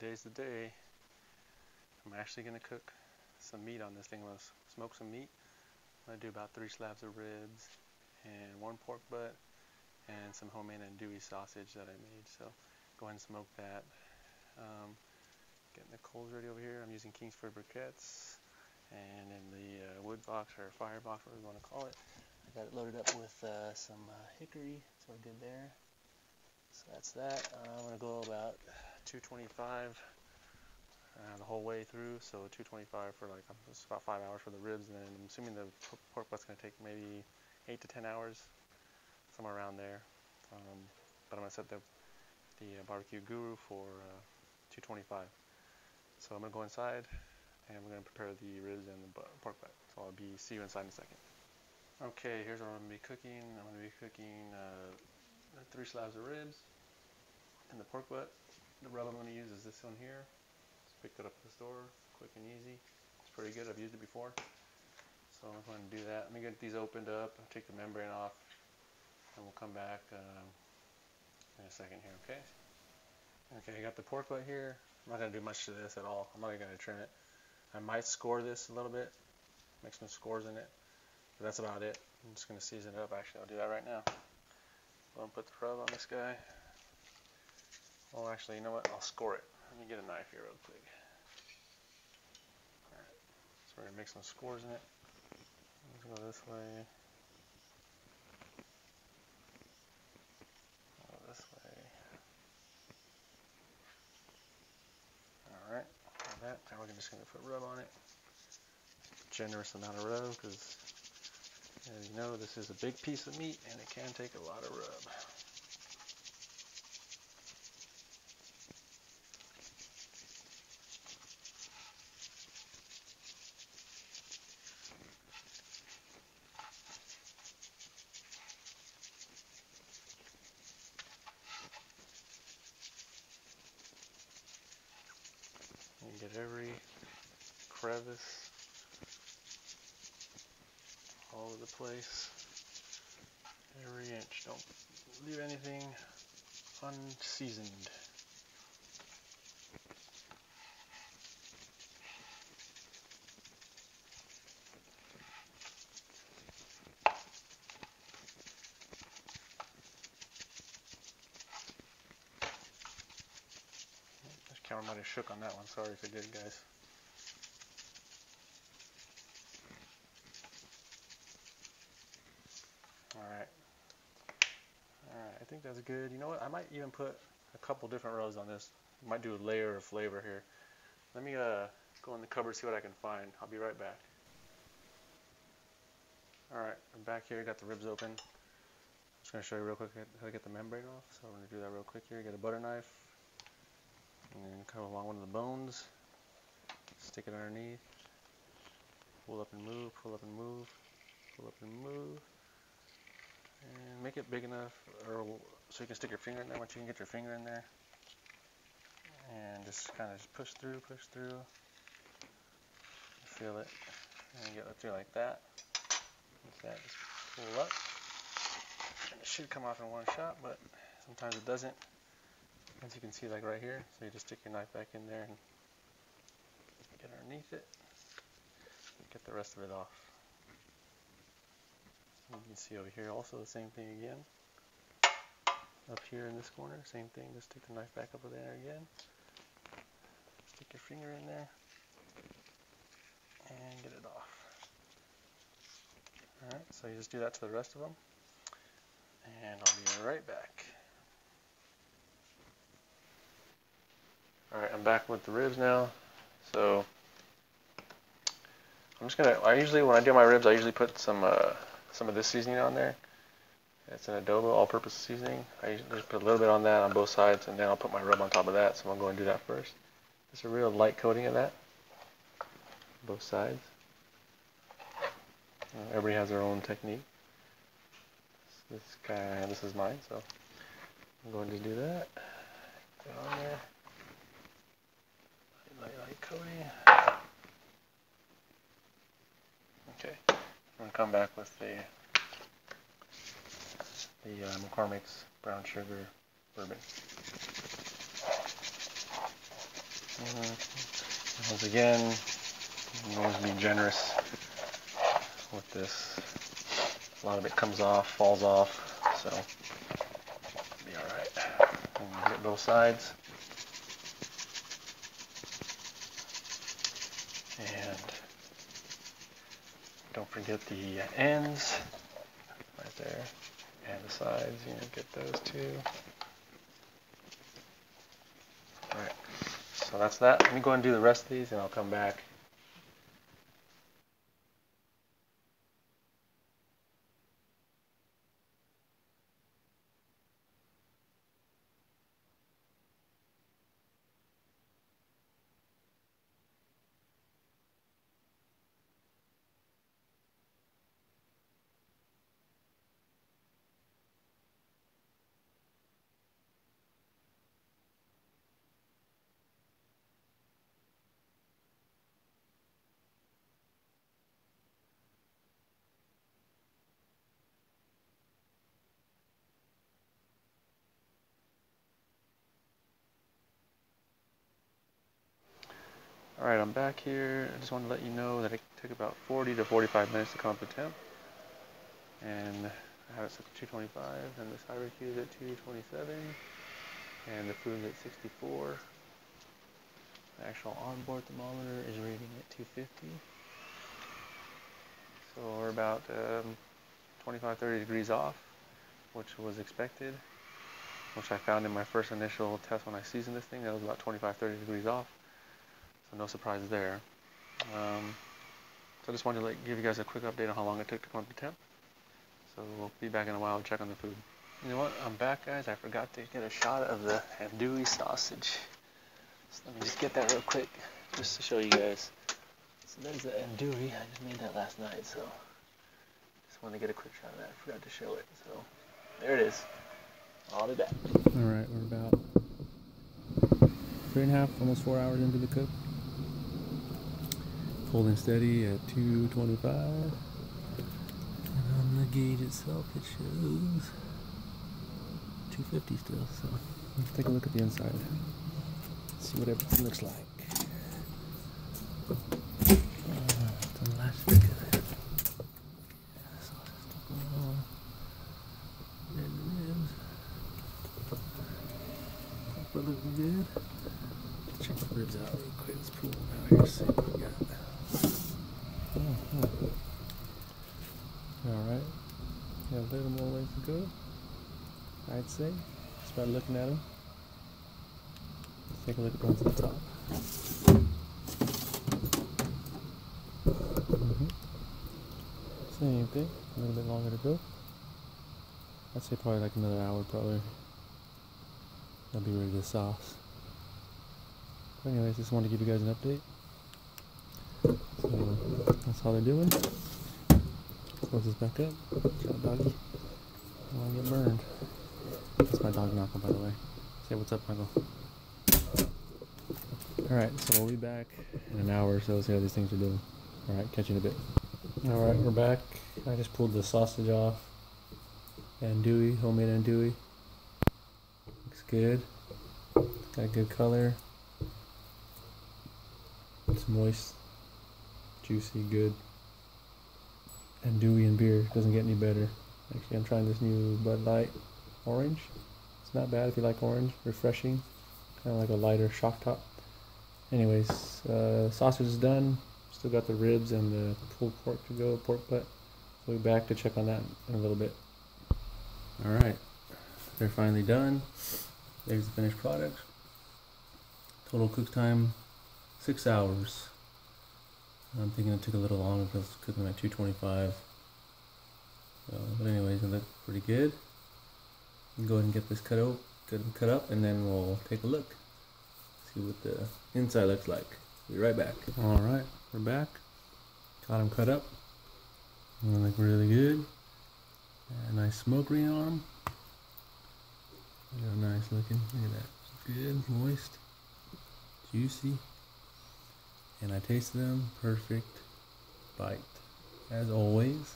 today's the day. I'm actually going to cook some meat on this thing. I'm going to smoke some meat. I'm going to do about 3 slabs of ribs and 1 pork butt and some homemade Dewey sausage that I made. So go ahead and smoke that. Getting the coals ready over here. I'm using Kingsford briquettes, and in the wood box or fire box, whatever you want to call it, I got it loaded up with some hickory, so we're good there. So that's that. I'm going to go about 225 the whole way through, so 225 for like about 5 hours for the ribs, and then I'm assuming the pork butt's going to take maybe 8 to 10 hours, somewhere around there. But I'm going to set the barbecue guru for 225. So I'm going to go inside and we're going to prepare the ribs and the pork butt. So I'll see you inside in a second. Okay, here's what I'm going to be cooking. I'm going to be cooking 3 slabs of ribs and the pork butt. The rub I'm going to use is this one here. Just picked it up at the store, quick and easy. It's pretty good, I've used it before. So I'm going to do that. Let me get these opened up, take the membrane off, and we'll come back in a second here, okay? Okay, I got the pork butt here. I'm not going to do much to this at all. I'm not even going to trim it. I might score this a little bit, make some scores in it, but that's about it. I'm just going to season it up. Actually, I'll do that right now. I'm going to put the rub on this guy. Oh, actually, you know what? I'll score it. Let me get a knife here real quick. Alright, so we're going to make some scores in it. Let's go this way. Go this way. Alright, now we're just going to put rub on it. Generous amount of rub, because as you know, this is a big piece of meat and it can take a lot of rub. You get every crevice all over the place, every inch. Don't leave anything unseasoned. This camera might have shook on that one. Sorry if it did, guys. Alright, I think that's good. You know what, I might even put a couple different rows on this. I might do a layer of flavor here. Let me go in the cupboard, see what I can find. I'll be right back. Alright, I'm back here, got the ribs open. I'm just going to show you real quick how to get the membrane off. So I'm going to do that real quick here. Get a butter knife, and then cut along one of the bones. Stick it underneath. Pull up and move, pull up and move, pull up and move. And make it big enough so you can stick your finger in there. Once you can get your finger in there, and just kind of push through, feel it, and get it through like that. Like that, just pull up, and it should come off in one shot, but sometimes it doesn't. As you can see, like right here, so you just stick your knife back in there and get underneath it, and get the rest of it off. You can see over here also the same thing again. Up here in this corner, same thing, just stick the knife back up there again. Stick your finger in there and get it off. Alright, so you just do that to the rest of them, and I'll be right back. Alright, I'm back with the ribs now. So I'm just gonna, when I do my ribs, I usually put some of this seasoning on there. It's an adobo all-purpose seasoning. I usually just put a little bit on that on both sides, and then I'll put my rub on top of that. So I'm going to do that first. Just a real light coating of that, both sides. Everybody has their own technique. This is mine, so I'm going to do that. Put it on there. Light coating. Okay, I'm going to come back with the McCormick's brown sugar bourbon. Once again, always be generous with this. A lot of it comes off, falls off, so be alright. Get both sides. And don't forget the ends right there, and the sides, get those too. Alright, so that's that. Let me go and do the rest of these and I'll come back. Alright, I'm back here. I just wanted to let you know that it took about 40 to 45 minutes to come up to temp. And I have it set to 225, and the barbecue is at 227, and the food is at 64. The actual onboard thermometer is reading at 250. So we're about 25-30 degrees off, which was expected, which I found in my first initial test when I seasoned this thing. That was about 25-30 degrees off. So no surprise there. So I just wanted to give you guys a quick update on how long it took to come up to temp. So we'll be back in a while to check on the food. You know what? I'm back, guys. I forgot to get a shot of the Dewey Sausage. So let me just get that real quick, just to show you guys. So there's the Dewey. I just made that last night, so just wanted to get a quick shot of that. I forgot to show it. So there it is. I'll be back. Alright, we're about 3.5, almost 4 hours into the cook. Holding steady at 225. And on the gauge itself it shows 250 still, so let's take a look at the inside. See what everything looks like. The last bit of it. Sausage stuck on. And the ribs. But looking good. Check the ribs out real quick. Let's pull them out here, see what we got. Alright, got a little more ways to go, I'd say, just by looking at them. Let's take a look at the ones at the top. Same thing, a little bit longer to go. I'd say probably like another hour probably. I'll be ready to sauce. But anyways, just wanted to give you guys an update. So that's how they're doing. Close this back up. Got a doggy. I don't want to get burned. That's my dog Knuckle, by the way. Say what's up, Michael. Alright, so we'll be back in an hour or so, see how these things are doing. Alright, catch you in a bit. Alright, we're back. I just pulled the sausage off. Andouille, homemade andouille. Looks good. Got a good color. It's moist. Juicy, good. Andouille and beer doesn't get any better. Actually, I'm trying this new Bud Light orange. It's not bad if you like orange. Refreshing. Kind of like a lighter shock top. Anyways, sausage is done. Still got the ribs and the pulled pork to go, pork butt. We'll be back to check on that in a little bit. Alright, they're finally done. There's the finished product. Total cook time, 6 hours. I'm thinking it took a little longer because it's cooking at 225. But anyways, it looked pretty good. Go ahead and get this cut up, and then we'll take a look. See what the inside looks like. Be right back. Alright, we're back. Got them cut up. They look really good. A nice smoke ring on them. They're nice looking. Look at that. Good, moist, juicy. And I tasted them. Perfect bite, as always.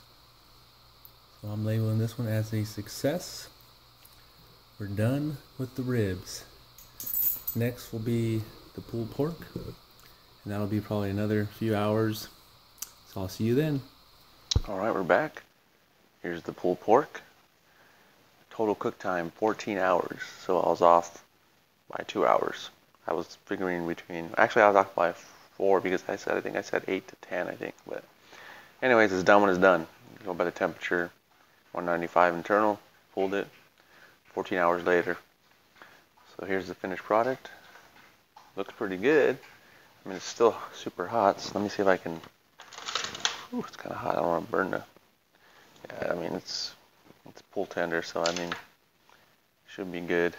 So I'm labeling this one as a success. We're done with the ribs. Next will be the pulled pork. And that'll be probably another few hours. So I'll see you then. Alright, we're back. Here's the pulled pork. Total cook time, 14 hours. So I was off by 2 hours. I was figuring between, actually I was off by 4 because I think I said 8 to 10, I think. But anyways, it's done when it's done. You go by the temperature, 195 internal, pulled it, 14 hours later. So here's the finished product. Looks pretty good. I mean, it's still super hot, so let me see if I can, ooh, it's kind of hot, I don't want to burn the, yeah, I mean, it's pull tender, so I mean, should be good,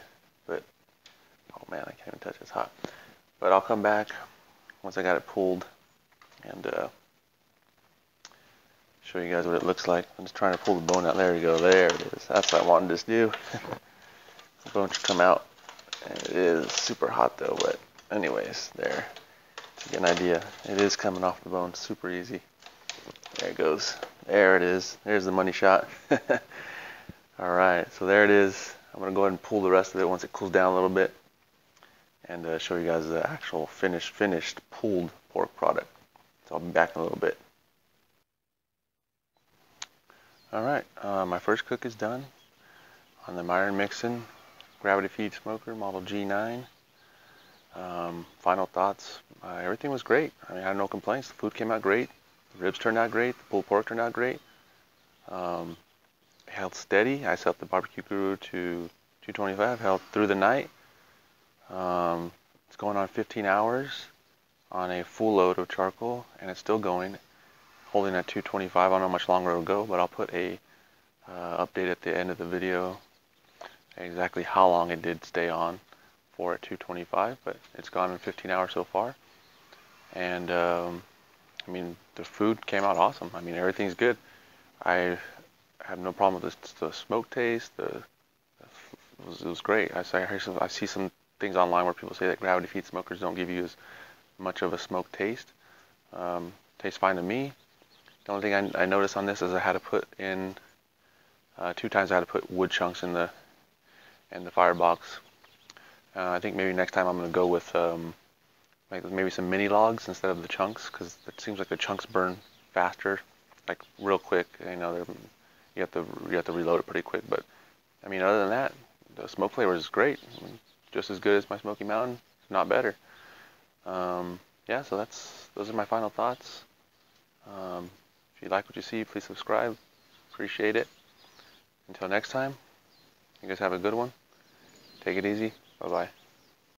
but, oh man, I can't even touch it, it's hot. But I'll come back once I got it pulled and show you guys what it looks like. I'm just trying to pull the bone out. There we go, there it is. That's what I wanted to do. The bone should come out, and it is super hot though, but anyways, there. To get an idea, it is coming off the bone super easy. There it goes. There it is. There's the money shot. Alright, so there it is. I'm going to go ahead and pull the rest of it once it cools down a little bit and show you guys the actual finished pulled pork product. So I'll be back in a little bit. Alright, my first cook is done on the Myron Mixon gravity feed smoker model G9. Final thoughts, everything was great. I mean, I had no complaints. The food came out great. The ribs turned out great. The pulled pork turned out great. Held steady. I set the barbecue guru to 225. Held through the night. It's going on 15 hours on a full load of charcoal, and it's still going. Holding at 225. I don't know how much longer it'll go, but I'll put a update at the end of the video exactly how long it did stay on for at 225, but it's gone in 15 hours so far. And I mean, the food came out awesome. I mean, everything's good. I have no problem with the smoke taste. It was great. I see some things online where people say that gravity feed smokers don't give you as much of a smoke taste. Tastes fine to me. The only thing I noticed on this is I had to put in 2 times I had to put wood chunks in the firebox. I think maybe next time I'm going to go with like maybe some mini logs instead of the chunks, because it seems like the chunks burn faster, like real quick. You know, you have to reload it pretty quick. But I mean, other than that, the smoke flavor is great. I mean, just as good as my Smoky Mountain, if not better. Yeah, so those are my final thoughts. If you like what you see, please subscribe. Appreciate it. Until next time, you guys have a good one. Take it easy. Bye-bye.